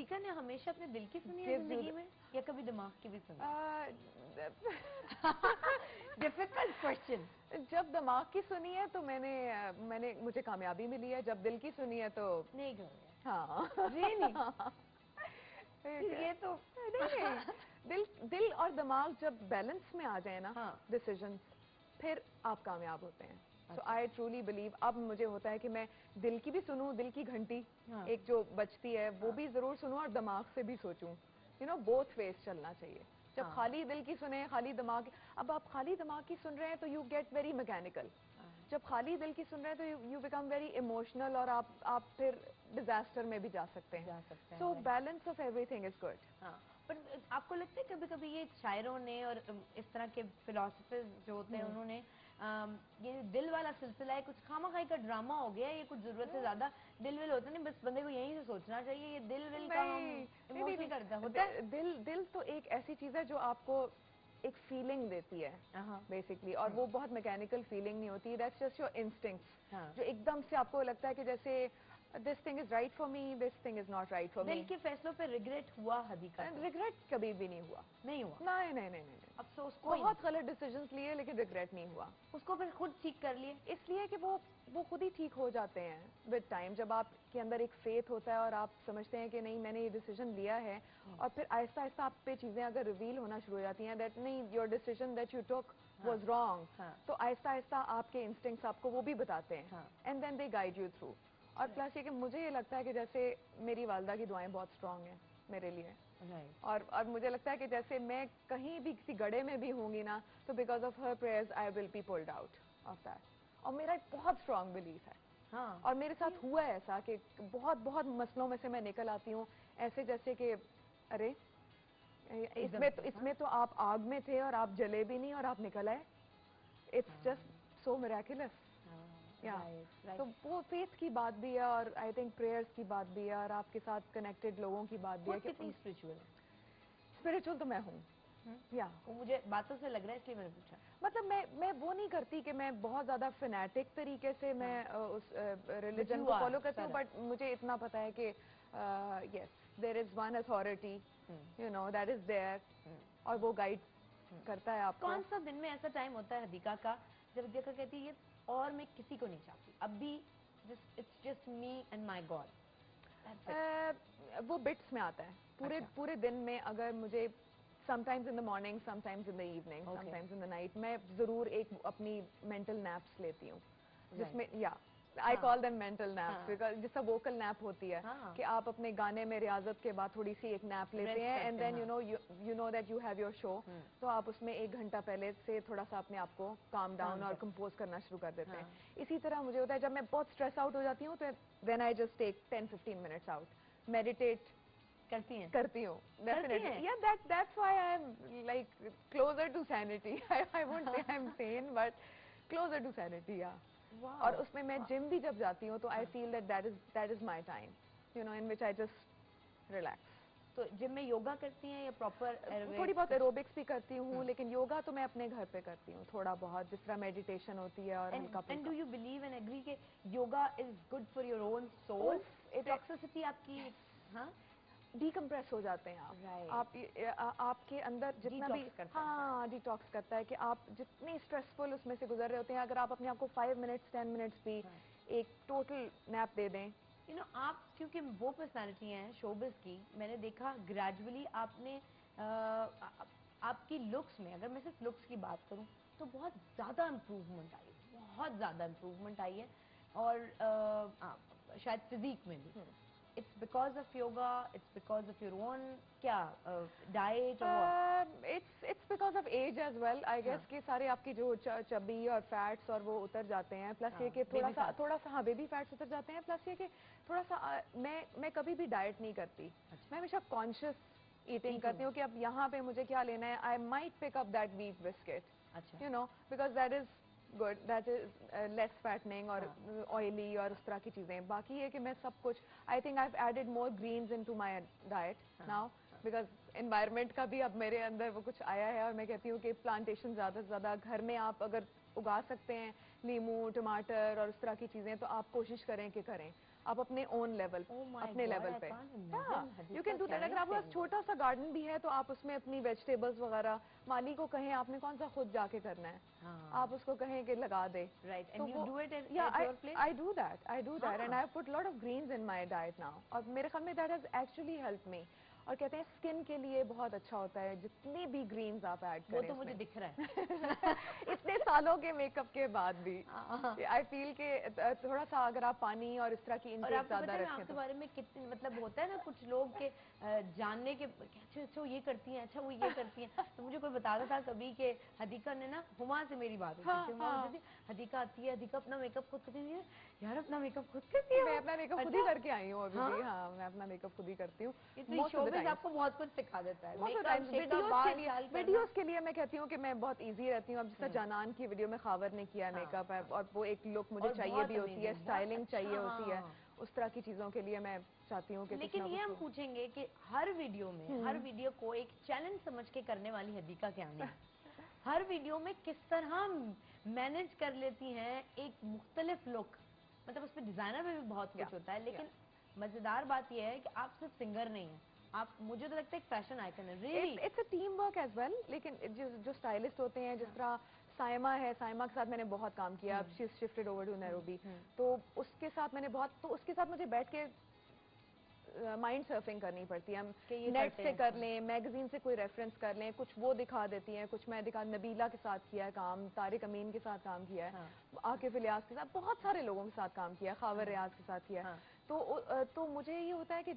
हदीका ने हमेशा अपने दिल की सुनी है जिंदगी में या कभी दिमाग की भी सुनी? Difficult question. जब दिमाग की सुनी है तो मैंने मुझे कामयाबी मिली है, जब दिल की सुनी है तो नहीं करूँगी। हाँ रियली? ये तो नहीं, दिल और दिमाग जब बैलेंस में आ जाए ना, हाँ। डिसीजन, फिर आप कामयाब होते हैं। सो अच्छा। आई ट्रूली बिलीव, अब मुझे होता है कि मैं दिल की भी सुनूं, दिल की घंटी हाँ। एक जो बजती है वो हाँ। भी जरूर सुनूं और दिमाग से भी सोचूं। यू नो, बोथ वेज चलना चाहिए। जब हाँ। खाली दिल की सुने, खाली दिमाग, अब आप खाली दिमाग की सुन रहे हैं तो यू गेट वेरी मैकेनिकल। जब खाली दिल की सुन रहे हैं तो यू बिकम वेरी इमोशनल और आप फिर डिजास्टर में भी जा सकते हैं। So balance of everything is good. हाँ, पर आपको लगता है कभी कभी ये शायरों ने और इस तरह के फिलोसफर्स जो होते हैं उन्होंने ये दिल वाला सिलसिला है कुछ खामा-खाई का ड्रामा हो गया, ये कुछ जरूरत से ज्यादा दिल विल होता नहीं, बस बंदे को यहीं से सोचना चाहिए, ये दिल विल का हम इमोशनल करता होता है। दिल तो एक ऐसी चीज है जो आपको एक फीलिंग देती है बेसिकली, और वो बहुत मैकेनिकल फीलिंग नहीं होती, दैट्स जस्ट योर इंस्टिंक्ट्स, जो एकदम से आपको लगता है कि जैसे this thing is right for me, this thing is not right for me. दिल के फैसलों पे रिग्रेट हुआ हदीका? रिग्रेट कभी भी नहीं हुआ। नहीं हुआ? नहीं नहीं नहीं नहीं, अफसोस बहुत गलत डिसीजंस लिए लेकिन रिग्रेट नहीं हुआ। उसको फिर खुद ठीक कर लिए? इसलिए कि वो खुद ही ठीक हो जाते हैं विद टाइम, जब आपके अंदर एक फेथ होता है और आप समझते हैं कि नहीं मैंने ये डिसीजन लिया है, और फिर आहिस्ता आहिस्ता आप पे चीजें अगर रिवील होना शुरू हो जाती हैं दैट नहीं your decision that you took was wrong, तो आहिस्ता आहिस्ता आपके इंस्टिंक्ट्स आपको वो भी बताते हैं and then they guide you through. और प्लस ये कि मुझे ये लगता है कि जैसे मेरी वालदा की दुआएं बहुत स्ट्रांग हैं मेरे लिए, और मुझे लगता है कि जैसे मैं कहीं भी किसी गड्ढे में भी होंगी ना, तो because of her prayers I will be pulled out of that. और मेरा एक बहुत स्ट्रांग बिलीफ है। और मेरे साथ हुआ है ऐसा कि बहुत बहुत मसलों में से मैं निकल आती हूँ ऐसे जैसे कि अरे इसमें तो आप आग में थे और आप जले भी नहीं और आप निकल आए। It's just so miraculous. तो वो फेथ की बात भी है और आई थिंक प्रेयर्स की बात भी है और आपके साथ कनेक्टेड लोगों की बात भी है। कितनी स्पिरिचुअल? स्पिरिचुअल तो मैं हूँ, या वो मुझे बातों से लग रहा है इसलिए मैंने पूछा। मतलब मैं वो नहीं करती कि मैं बहुत ज्यादा फिनेटिक तरीके से मैं उस रिलीजन को फॉलो करती हूँ, बट मुझे इतना पता है कि yes there is one authority, you know, that is there, और वो गाइड करता है आपको। कौन सा दिन में ऐसा टाइम होता है हदीका का जब हदीका कहती है ये और मैं किसी को नहीं चाहती, अब भी it's just me and my God? वो बिट्स में आता है पूरे दिन में। अगर मुझे sometimes in the morning, sometimes in the evening, sometimes in the night, मैं जरूर एक अपनी मेंटल नैप्स लेती हूँ, जिसमें या I call them mental naps, because जिसका वोकल नैप होती है कि आप अपने गाने में रियाजत के बाद थोड़ी सी एक नैप लेते हैं and then you know that you have your show, तो आप उसमें 1 घंटा पहले से थोड़ा सा अपने आप को काम डाउन और कंपोज करना शुरू कर देते हैं। इसी तरह मुझे होता है जब मैं बहुत स्ट्रेस आउट हो जाती हूँ तो then I just take 10-15 minutes out, meditate करती हूँ डेफिनेटली। या that's why I'm like closer to sanity. I won't say I'm sane but closer to sanity. या और उसमें मैं जिम भी जब जाती हूँ तो I feel that is my time, you know, in which I just relax. तो जिम में योगा करती हैं या प्रॉपर थोड़ी बहुत एरोबिक्स भी करती हूँ, लेकिन योगा तो मैं अपने घर पे करती हूँ थोड़ा बहुत, जिस तरह मेडिटेशन होती है और हल्का फुल्का। And do you believe and agree कि yoga is good for your own soul? Toxicity आपकी डिकम्प्रेस हो जाते हैं आपके अंदर जितना भी, हाँ डिटॉक्स करता है कि आप जितने स्ट्रेसफुल उसमें से गुजर रहे होते हैं, अगर आप अपने आप को 5 मिनट्स 10 मिनट्स भी एक टोटल नैप दे दें। यू नो, आप क्योंकि वो पर्सनालिटी हैं शोबिज की, मैंने देखा ग्रेजुअली आपने आपकी लुक्स में, अगर मैं सिर्फ लुक्स की बात करूं तो बहुत ज़्यादा इम्प्रूवमेंट आई है, बहुत ज़्यादा इम्प्रूवमेंट आई है, और शायद फिजिक में भी। It's because of yoga, it's because of your own क्या diet or it's because of age as well, I guess कि सारे आपकी जो चबी और फैट्स और वो उतर जाते हैं, प्लस ये कि थोड़ा सा हाँ बेबी फैट्स उतर जाते हैं, प्लस ये कि थोड़ा सा मैं कभी भी डाइट नहीं करती, मैं हमेशा कॉन्शियस ईटिंग करती हूँ कि अब यहाँ पे मुझे क्या लेना है। I might pick up that wheat biscuit, you know, because that is good, that is less fattening और ऑयली और उस तरह की चीजें। बाकी ये कि मैं सब कुछ, I think I have added more greens into my diet now, because environment का भी अब मेरे अंदर वो कुछ आया है, और मैं कहती हूँ कि प्लांटेशन ज्यादा से ज्यादा घर में आप अगर उगा सकते हैं, नींबू टमाटर और उस तरह की चीजें, तो आप कोशिश करें कि करें। आप अपने ओन लेवल Oh my अपने God, लेवल I पे can't imagine you can do that. Hadika अगर आपके पास carrying छोटा सा गार्डन भी है तो आप उसमें अपनी वेजिटेबल्स वगैरह माली को कहें, आपने कौन सा खुद जाके करना है, आप उसको कहें कि लगा दे। right, तो and you वो do it at yeah, your place? I do that and हाँ. I put lot of greens in my diet now और मेरे ख्याल में that has actually helped me। और कहते हैं स्किन के लिए बहुत अच्छा होता है जितने भी ग्रीन्स आप ऐड वो करें तो मुझे उसमें। दिख रहा है। इतने सालों के मेकअप के बाद भी हाँ। आई फील के थोड़ा सा अगर आप पानी और इस तरह की और इंटेक आपको ज्यादा पता है मैं रखें आपके तो बारे में कितने मतलब होता है ना कुछ लोग के जानने के अच्छा अच्छा वो ये करती हैं, अच्छा वो ये करती हैं। तो मुझे कोई बताता था कभी कि हदीका ने ना हुमा से मेरी बात होती थी, हुमा बोलती थी हदीका आती है, हदीका अपना मेकअप खुद करती है। यार अपना मेकअप खुद करती है? मैं अपना मेकअप खुद ही करके आई हूँ अभी भी। हाँ, मैं अपना मेकअप खुद ही करती हूँ। शोबिज़ आपको बहुत कुछ सिखा देता है। वीडियोस के लिए मैं कहती हूँ कि मैं बहुत इजी रहती हूँ। अब जिस तरह जानान की वीडियो में खावर ने किया मेकअप है और वो एक लुक मुझे चाहिए भी होती है, स्टाइलिंग चाहिए होती है, उस तरह की चीजों के लिए मैं चाहती हूँ कि लेकिन ये हम पूछेंगे कि हर वीडियो में हर वीडियो को एक चैलेंज समझ के करने वाली हदीका क्या नहीं हर वीडियो में किस तरह मैनेज कर लेती हैं एक मुख्तलिफ लुक, मतलब उसमें डिजाइनर में भी बहुत कुछ होता है। लेकिन मजेदार बात यह है कि आप सिर्फ सिंगर नहीं हैं, आप मुझे तो लगता है एक फैशन आइकन है। Really it's a team work as well. लेकिन जो स्टाइलिस्ट होते हैं, जिस तरह साइमा है, साइमा के साथ मैंने बहुत काम किया। अब she shifted over to Nairobi, तो उसके साथ मैंने बहुत, तो उसके साथ मुझे बैठ के माइंड सर्फिंग करनी पड़ती है। हम नेट से कर लें, मैगजीन से कोई रेफरेंस कर लें, कुछ वो दिखा देती हैं, कुछ मैं दिखा, नबीला के साथ किया है काम, तारिक अमीन के साथ काम किया है, आकिफ इलियास के साथ, बहुत सारे लोगों के साथ काम किया है, खावर रियाज के साथ किया है। तो मुझे ये होता है कि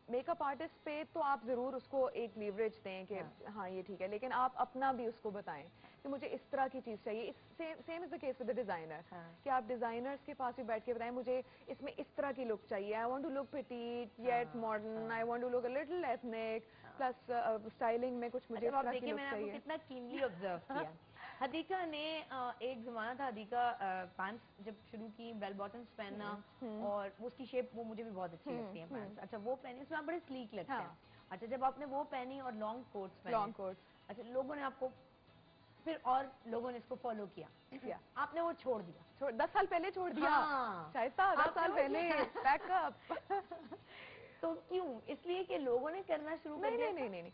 मेकअप आर्टिस्ट पे तो आप जरूर उसको एक लीवरेज दें कि हाँ ये ठीक है, लेकिन आप अपना भी उसको बताएं कि मुझे इस तरह की चीज चाहिए। Same is the case with the designer, कि आप डिजाइनर्स के पास भी बैठ के बताएं मुझे इसमें इस तरह की लुक चाहिए, I want to look petite yet modern, I want to look a little ethnic, plus styling में कुछ मुझे इस तरह की लुक चाहिए। मैंने आपको कितना कीनली ऑब्जर्व किया। हदीका ने एक जमाना था, हदीका पैंट्स जब शुरू की, बेल बॉटम्स पहनना, और उसकी शेप वो मुझे भी बहुत अच्छी लगती है पैंट्स। अच्छा वो पहनी, उसमें आप बड़े स्लीक लगते हैं। अच्छा जब आपने वो पहनी और लॉन्ग कोट्स पहने, अच्छा लोगों ने आपको, फिर और लोगों ने इसको फॉलो किया, आपने वो छोड़ दिया। 10 साल पहले छोड़ दिया। शाइस्ता 10 साल पहले बैकअप। तो क्यों? इसलिए कि लोगों ने करना शुरू कर दिया? नहीं,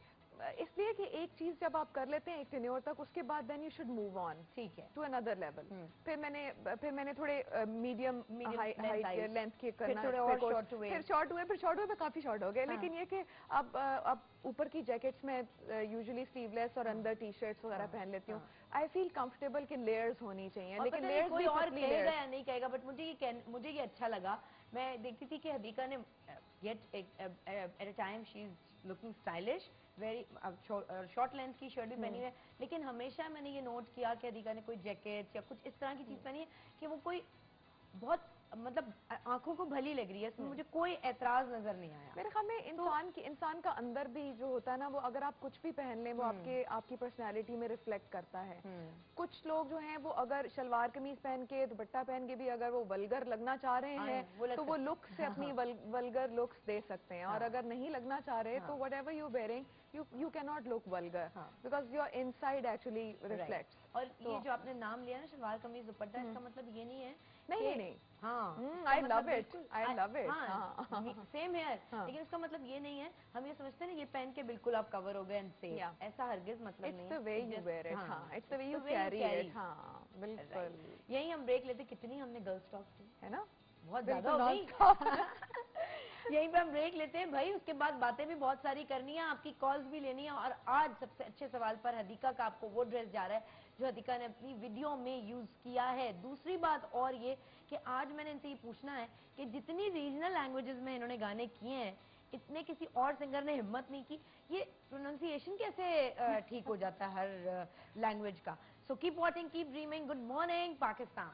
इसलिए कि एक चीज जब आप कर लेते हैं एक टेन्योर तक, उसके बाद then you should move on, ठीक है, टू अनदर लेवल। फिर मैंने थोड़े मीडियम हाइट लेंथ के करना, फिर शॉर्ट हुए, फिर शॉर्ट हुए पे काफी शॉर्ट हो गए। लेकिन ये कि अब ऊपर की जैकेट्स में यूजुअली स्लीवलेस और अंदर टी शर्ट्स वगैरह पहन लेती हूँ। आई फील कंफर्टेबल कि लेयर्स होनी चाहिए, लेकिन लेयर्स कोई और कहेगा या नहीं कहेगा, बट मुझे ये अच्छा लगा। मैं देखती थी कि हदीका ने at a time she is looking stylish, very short length की शर्ट भी पहनी है, लेकिन हमेशा मैंने ये नोट किया कि हदीका ने कोई जैकेट या कुछ इस तरह की चीज पहनी है कि वो कोई बहुत मतलब आंखों को भली लग रही है, इसमें मुझे कोई एतराज नजर नहीं आया। मेरे ख्याल में इंसान का अंदर भी जो होता है ना, वो अगर आप कुछ भी पहन लें वो आपकी पर्सनैलिटी में रिफ्लेक्ट करता है। कुछ लोग जो हैं वो अगर शलवार कमीज पहन के, दुपट्टा पहन के भी अगर वो वल्गर लगना चाह रहे हैं तो वो लुक से अपनी वल्गर लुक्स दे सकते हैं, और अगर नहीं लगना चाह रहे तो what ever you wearing you cannot look vulgar because your inside actually reflects। और ये जो आपने नाम लिया ना शलवार कमीज दुपट्टा, इसका मतलब ये नहीं है नहीं हाँ I love it same here, लेकिन उसका मतलब ये नहीं है, हम ये समझते हैं ना ये पहन के बिल्कुल आप कवर हो गए एंड सेफ, ऐसा हरगिज मतलब नहीं है। It's the way you wear it, हाँ, it's the way you carry it, हाँ, बिल्कुल। यही हम ब्रेक लेते, कितनी हमने गर्ल्स टॉक की है ना, बहुत ज्यादा हो गई। यहीं पे हम ब्रेक लेते हैं भाई, उसके बाद बातें भी बहुत सारी करनी है, आपकी कॉल्स भी लेनी है। और आज सबसे अच्छे सवाल पर हदीका का आपको वो ड्रेस जा रहा है जो हदीका ने अपनी वीडियो में यूज किया है। दूसरी बात और ये कि आज मैंने इनसे ये पूछना है कि जितनी रीजनल लैंग्वेजेस में इन्होंने गाने किए हैं, इतने किसी और सिंगर ने हिम्मत नहीं की। ये प्रोनाउंसिएशन कैसे ठीक हो जाता है हर लैंग्वेज का। So keep watching, keep dreaming. Good morning Pakistan.